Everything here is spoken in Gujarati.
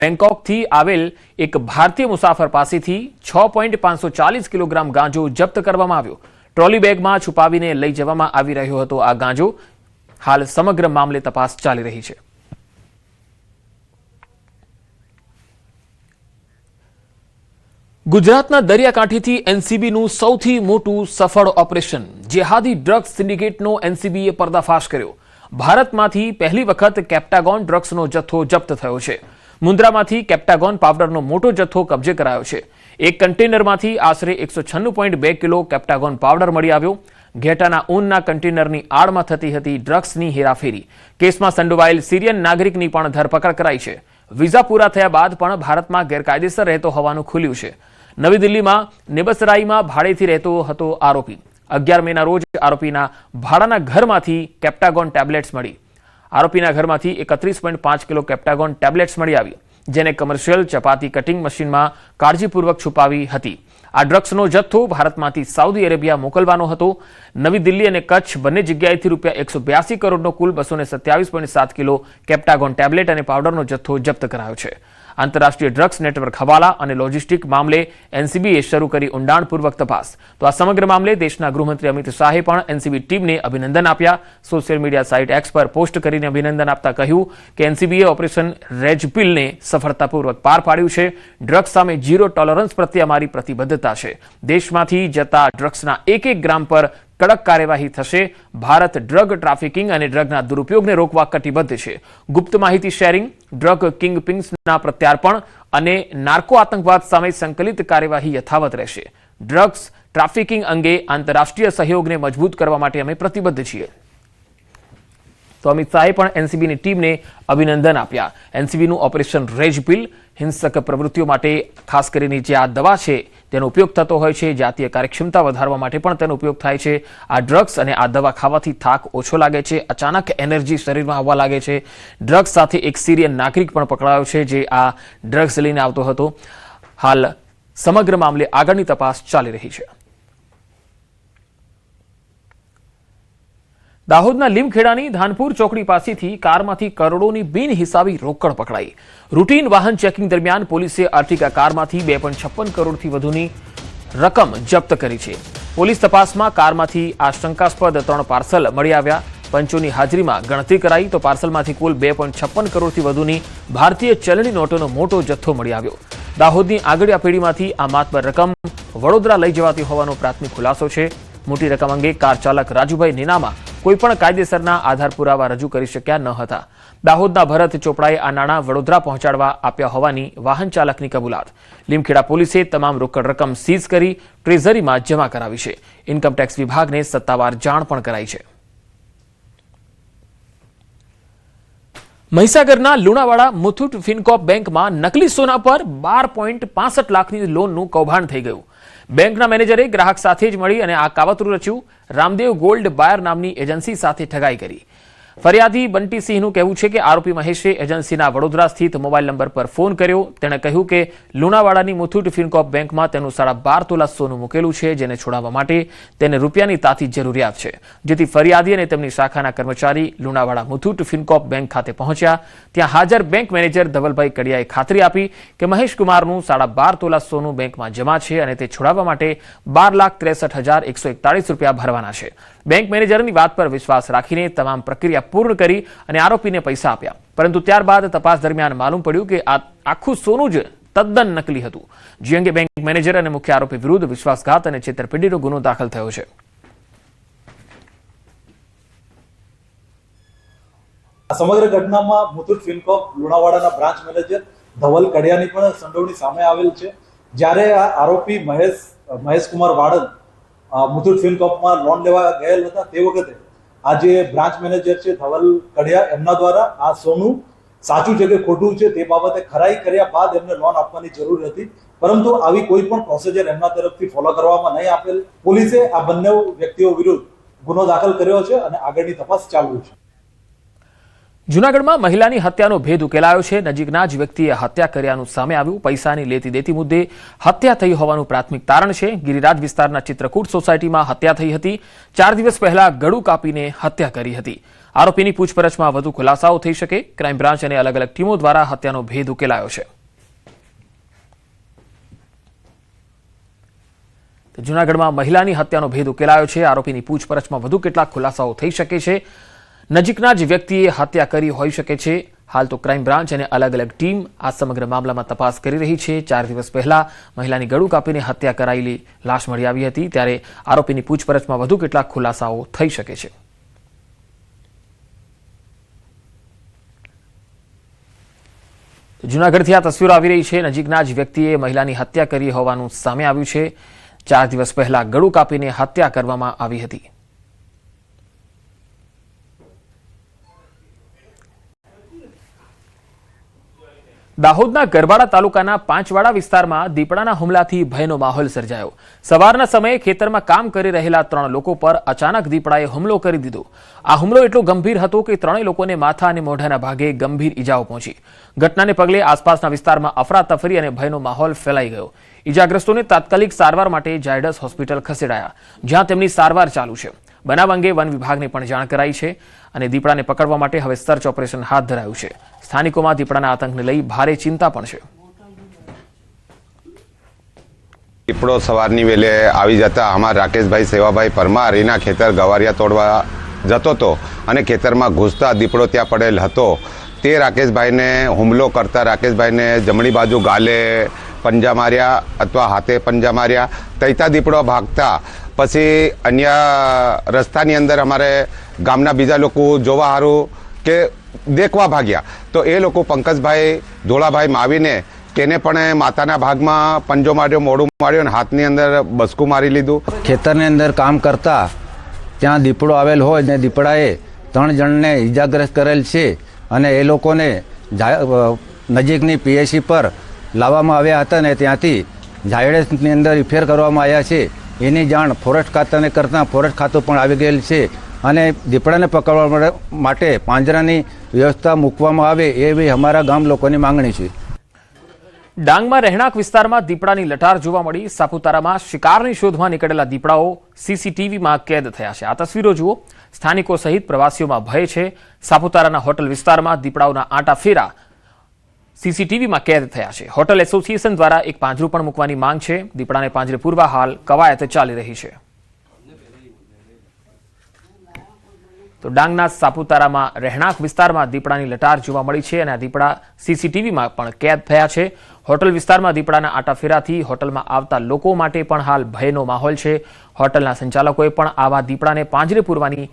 બેંકોકથી આવેલ એક ભારતીય મુસાફર પાસેથી 6.540 કિલોગ્રામ ગાંજો જપ્ત કરવામાં આવ્યો। ટ્રોલી બેગમાં છુપાવીને લઈ જવામાં આવી રહ્યો હતો આ ગાંજો। હાલ સમગ્ર મામલે તપાસ ચાલી રહી છે। ગુજરાતના દરિયાકાંઠેથી એનસીબીનું સૌથી મોટું સફળ ઓપરેશન જેહાદી ડ્રગ્સ સિન્ડિકેટનો એનસીબીએ પર્દાફાશ કર્યો। ભારતમાંથી પહેલી વખત કેપ્ટાગોન ડ્રગ્સનો જથ્થો જપ્ત થયો છે। મુન્દ્રામાંથી કેપ્ટાગોન પાવડરનો મોટો જથ્થો કબજે કરાયો છે। એક કન્ટેનરમાંથી આશરે 196.2 કિલો કેપ્ટાગોન પાવડર મળી આવ્યો। ઘેટાના ઊનના કન્ટેનરની આડમાં થતી હતી ડ્રગ્સની હેરાફેરી। કેસમાં સંડોવાયેલ સિરિયન નાગરિકની પણ ધરપકડ કરાઈ છે। વિઝા પૂરા થયા બાદ પણ ભારતમાં ગેરકાયદેસર રહેતો હોવાનું ખુલ્યું છે। નવી દિલ્હીમાં નેબસરાઈમાં ભાડેથી રહેતો હતો આરોપી। 11 મેના રોજ આરોપીના ભાડાના ઘરમાંથી કેપ્ટાગોન ટેબ્લેટ્સ મળી। આરોપીના ઘરમાંથી 31.5 કિલો કેપ્ટાગોન ટેબ્લેટ્સ મળી આવી, જેને કમર્શિયલ ચપાતી કટિંગ મશીનમાં કાળજીપૂર્વક છુપાવી હતી। આ ડ્રગ્સનો જથ્થો ભારતમાંથી સાઉદી અરેબિયા મોકલવાનો હતો। નવી દિલ્હી અને કચ્છ બંને જગ્યાએથી રૂપિયા 182 કરોડનો કુલ 227.7 કિલો કેપ્ટાગોન ટેબ્લેટ અને પાવડરનો જથ્થો જપ્ત કરાયો છે। આંતરરાષ્ટ્રીય ડ્રગ્સ નેટવર્ક હવાલા અને લોજિસ્ટિક મામલે એનસીબીએ શરૂ કરી ઊંડાણપૂર્વક તપાસ। તો આ સમગ્ર મામલે દેશના ગૃહમંત્રી અમિત શાહે પણ એનસીબી ટીમને અભિનંદન આપ્યા। સોશિયલ મીડિયા સાઇટ એક્સ પર પોસ્ટ કરીને અભિનંદન આપતા કહ્યું કે એનસીબીએ ઓપરેશન રેજપિલને સફળતાપૂર્વક પાર પાડ્યું છે। ડ્રગ્સ સામે ઝીરો ટોલરન્સ પ્રત્યે અમારી પ્રતિબદ્ધતા છે। દેશમાંથી જતા ડ્રગ્સના એક ગ્રામ પર કડક કાર્યવાહી થશે। ભારત ડ્રગ ટ્રાફિકિંગ અને ડ્રગના દુરુપયોગને રોકવા કટિબદ્ધ છે। ગુપ્ત માહિતી શેરિંગ, ડ્રગ કિંગપિન્સના પ્રત્યાર્પણ અને નાર્કો આતંકવાદ સામે સંકલિત કાર્યવાહી યથાવત રહેશે। ડ્રગ્સ ટ્રાફિકિંગ અંગે આંતરરાષ્ટ્રીય સહયોગને મજબૂત કરવા માટે અમે પ્રતિબદ્ધ છીએ। તો અમિત શાહે પણ એનસીબીની ટીમને અભિનંદન આપ્યા। એનસીબીનું ઓપરેશન રેજપિલ હિંસક પ્રવૃત્તિઓ માટે ખાસ કરીને જે આ દવા છે તેનો ઉપયોગ થતો હોય છે, જાતીય કાર્યક્ષમતા વધારવા માટે પણ તેનો ઉપયોગ થાય છે। આ ડ્રગ્સ અને આ દવા ખાવાથી થાક ઓછો લાગે છે, અચાનક એનર્જી શરીરમાં આવવા લાગે છે। ડ્રગ્સ સાથે એક સિરિયન નાગરિક પણ પકડાયો છે જે આ ડ્રગ્સ લઈને આવતો હતો। હાલ સમગ્ર મામલે આગળની તપાસ ચાલી રહી છે। દાહોદના લીમખેડાની ધાનપુર ચોકડી પાસેથી કારમાંથી કરોડોની બિનહિસાબી રોકડ પકડાઈ। રૂટીન વાહન ચેકિંગ દરમિયાન પોલીસે આર્ટિકા કારમાંથી 2.56 કરોડથી વધુની રકમ જપ્ત કરી છે। પોલીસ તપાસમાં કારમાંથી આ શંકાસ્પદ 3 પાર્સલ મળી આવ્યા। પંચોની હાજરીમાં ગણતરી કરાઈ તો પાર્સલમાંથી કુલ 2.56 કરોડથી વધુની ભારતીય ચલણી નોટોનો મોટો જથ્થો મળી આવ્યો। દાહોદની આગળિયા પેઢીમાંથી આ માતબર રકમ વડોદરા લઈ જવાતી હોવાનો પ્રાથમિક ખુલાસો છે। મોટી રકમ અંગે કાર ચાલક રાજુભાઈ નીનામા કોઈપણ કાયદેસરના આધાર પુરાવા રજૂ કરી શક્યા ન હતા। દાહોદના ભરત ચોપડાએ આ નાણાં વડોદરા પહોંચાડવા આપ્યા હોવાની વાહન ચાલકની કબૂલાત। લીમખેડા પોલીસે તમામ રોકડ રકમ સીઝ કરી ટ્રેઝરીમાં જમા કરાવી છે। ઇન્કમટેક્સ વિભાગને સત્તાવાર જાણ પણ કરાઈ છે। મહીસાગરના લુણાવાડા મુથુટ ફિનકોપ બેંકમાં નકલી સોના પર 12.65 લાખની લોનનું કૌભાંડ થઈ ગયું। બેંકના મેનેજરે ગ્રાહક સાથે જ મળી અને આ કાવતરું રચ્યું। રામદેવ ગોલ્ડ બાયર નામની એજન્સી સાથે ઠગાઈ કરી। ફરિયાદી બંટીસિંહનું કહેવું છે કે આરોપી મહેશે એજન્સીના વડોદરા સ્થિત મોબાઈલ નંબર પર ફોન કર્યો। તેણે કહ્યું કે લુણાવાડાની મુથુટ ફિનકોપ બેંકમાં તેનું 12.5 તોલા સોનું મૂકેલું છે, જેને છોડાવવા માટે તેને રૂપિયાની તાતી જરૂરિયાત છે। જેથી ફરિયાદી અને તેમની શાખાના કર્મચારી લુણાવાડા મુથુટ ફિનકોપ બેંક ખાતે પહોંચ્યા। ત્યાં હાજર બેંક મેનેજર ધવલભાઈ કડિયાએ ખાતરી આપી કે મહેશ કુમારનું 12.5 તોલા સોનું બેંકમાં જમા છે અને તે છોડાવવા માટે 12,63,141 રૂપિયા ભરવાના છે। બેંક મેનેજરની વાત પર વિશ્વાસ રાખીને તમામ પ્રક્રિયા પૂર્ણ કરી અને આરોપીને પૈસા આપ્યા। પરંતુ ત્યારબાદ તપાસ દરમિયાન માલુમ પડ્યું કે આ આખું સોનું જ તદ્દન નકલી હતું। જે અંગે બેંક મેનેજર અને મુખ્ય આરોપી વિરુદ્ધ વિશ્વાસઘાત અને છેતરપિંડીનો ગુનો દાખલ થયો છે। સમગ્ર ઘટનામાં મુથુટ ફિનકોપ લુણાવાડાના બ્રાન્ચ મેનેજર ધવલ કડિયાની પણ સંડોવણી સામે આવેલ છે। જ્યારે આ આરોપી મહેશ કુમાર વાડદ મુથુટ ફિનકોપમાં લોન લેવા ગયેલ હતા તે વખતે આ જે બ્રાન્ચ મેનેજર છે ધવલ કડિયા એમના દ્વારા આ સોનું સાચું છે કે ખોટું છે તે બાબતે ખરાઈ કર્યા બાદ એમને લોન આપવાની જરૂર હતી, પરંતુ આવી કોઈ પણ પ્રોસિજર એમના તરફથી ફોલો કરવામાં નહીં આપેલ। પોલીસે આ બંને વ્યક્તિઓ વિરુદ્ધ ગુનો દાખલ કર્યો છે અને આગળની તપાસ ચાલુ છે। જૂનાગઢમાં મહિલાની હત્યાનો ભેદ ઉકેલાયો છે। નજીકના જ વ્યક્તિએ હત્યા કર્યાનું સામે આવ્યું। પૈસાની લેતી દેતી મુદ્દે હત્યા થઈ હોવાનું પ્રાથમિક તારણ છે। ગિરિરાજ વિસ્તારના ચિત્રકૂટ સોસાયટીમાં હત્યા થઈ હતી। 4 દિવસ પહેલા ગળું કાપીને હત્યા કરી હતી। આરોપીની પૂછપરછમાં વધુ ખુલાસાઓ થઈ શકે. ક્રાઇમ બ્રાન્ચ અને અલગ અલગ ટીમો દ્વારા હત્યાનો ભેદ ઉકેલાયો છે. જૂનાગઢમાં મહિલાની હત્યાનો ભેદ ઉકેલાયો છે. આરોપીની પૂછપરછમાં વધુ કેટલાક ખુલાસાઓ થઈ શકે છે. નજીકના જ વ્યક્તિએ હત્યા કરી હોઈ શકે છે. હાલ તો ક્રાઇમ બ્રાન્ચ અને અલગ અલગ ટીમ આ સમગ્ર મામલામાં તપાસ કરી રહી છે. 4 દિવસ પહેલા મહિલાની ગળું કાપીને હત્યા કરાયેલી લાશ મળી આવી હતી, ત્યારે આરોપીની પૂછપરછમાં વધુ કેટલાક ખુલાસાઓ થઈ શકે છે. જૂનાગઢથી આ તસવીરો આવી રહી છે. નજીકના જ વ્યક્તિએ મહિલાની હત્યા કરી હોવાનું સામે આવ્યું છે. 4 દિવસ પહેલા ગળું કાપીને હત્યા કરવામાં આવી હતી. દાહોદના ગરબાડા તાલુકાના પાંચવાડા વિસ્તારમાં દીપડાના હુમલાથી ભયનો માહોલ સર્જાયો. સવારના સમયે ખેતરમાં કામ કરી રહેલા 3 લોકો પર અચાનક દીપડાએ હુમલો કરી દીધો. આ હુમલો એટલો ગંભીર હતો કે 3 લોકોને માથા અને મોઢાના ભાગે ગંભીર ઈજાઓ પહોંચી. ઘટનાને પગલે આસપાસના વિસ્તારમાં અફરાતફરી અને ભયનો માહોલ ફેલાઈ ગયો. ઈજાગ્રસ્તોને તાત્કાલિક સારવાર માટે ઝાયડસ હોસ્પિટલ ખસેડાયા, જ્યાં તેમની સારવાર ચાલુ છે. બનાવ અંગે વન વિભાગને પણ જાણ કરાઈ છે અને દીપડાને પકડવા માટે હવે સર્ચ ઓપરેશન હાથ ધરાયું છે. સ્થાનિકોમાં દીપડાના આતંકને લઈ ભારે ચિંતા પણ છે. દીપડો સવારની વેલે આવી જતા અમારા રાકેશભાઈ સેવાભાઈ પરમાર એના ખેતર ગવારિયા તોડવા જતો હતો અને ખેતરમાં ઘૂસતા દીપડો ત્યાં પડેલ હતો. તે રાકેશભાઈને હુમલો કરતા રાકેશભાઈને જમણી બાજુ ગાલે પંજા માર્યા અથવા હાથે પંજા માર્યા. તૈતા દીપડો ભાગતા પછી અન્ય રસ્તાની અંદર અમારે ગામના બીજા લોકો જોવા સારું કે દેખવા ભાગ્યા, તો એ લોકો પંકજભાઈ ધોળાભાઈ માવીને તેને પણ માથાના ભાગમાં પંજો માર્યો, મોઢું માર્યો અને હાથની અંદર બસકું મારી લીધું. ખેતરની અંદર કામ કરતા ત્યાં દીપડો આવેલ હોય ને દીપડાએ 3 જણને ઈજાગ્રસ્ત કરેલ છે અને એ લોકોને નજીકની પીએસસી પર લાવવામાં આવ્યા હતા ને ત્યાંથી ઝાયડસની અંદર રિફેર કરવામાં આવ્યા છે. એની જાણ ફોરેસ્ટ ખાતાને કરતાં ફોરેસ્ટ ખાતું પણ આવી ગયેલ છે અને દીપડાને પકડવા માટે પાંજરાની વ્યવસ્થા મૂકવામાં આવે એવી અમારા ગામ લોકોની માંગણી છે. ડાંગમાં રહેણાંક વિસ્તારમાં દીપડાની લટાર જોવા મળી. સાપુતારામાં શિકારની શોધમાં નીકળેલા દીપડાઓ સીસીટીવીમાં કેદ થયા છે. આ તસવીરો જુઓ. સ્થાનિકો સહિત પ્રવાસીઓમાં ભય છે. સાપુતારાના હોટલ વિસ્તારમાં દીપડાઓના આંટા ફેરા સીસીટીવીમાં કેદ થયા છે. હોટલ એસોસિએશન દ્વારા એક પાંજરું પણ મૂકવાની માંગ છે. દીપડાને પાંજરે પૂરવા હાલ કવાયત ચાલી રહી છે. તો ડાંગના સાપુતારામાં રહેણાંક વિસ્તારમાં દીપડાની લટાર જોવા મળી છે અને આ દીપડા સીસીટીવીમાં પણ કેદ થયા છે. હોટલ વિસ્તારમાં દીપડાના આટાફેરાથી હોટલમાં આવતા લોકો માટે પણ હાલ ભયનો માહોલ છે. હોટલના સંચાલકોએ પણ આવા દીપડાને પાંજરે પૂરવાની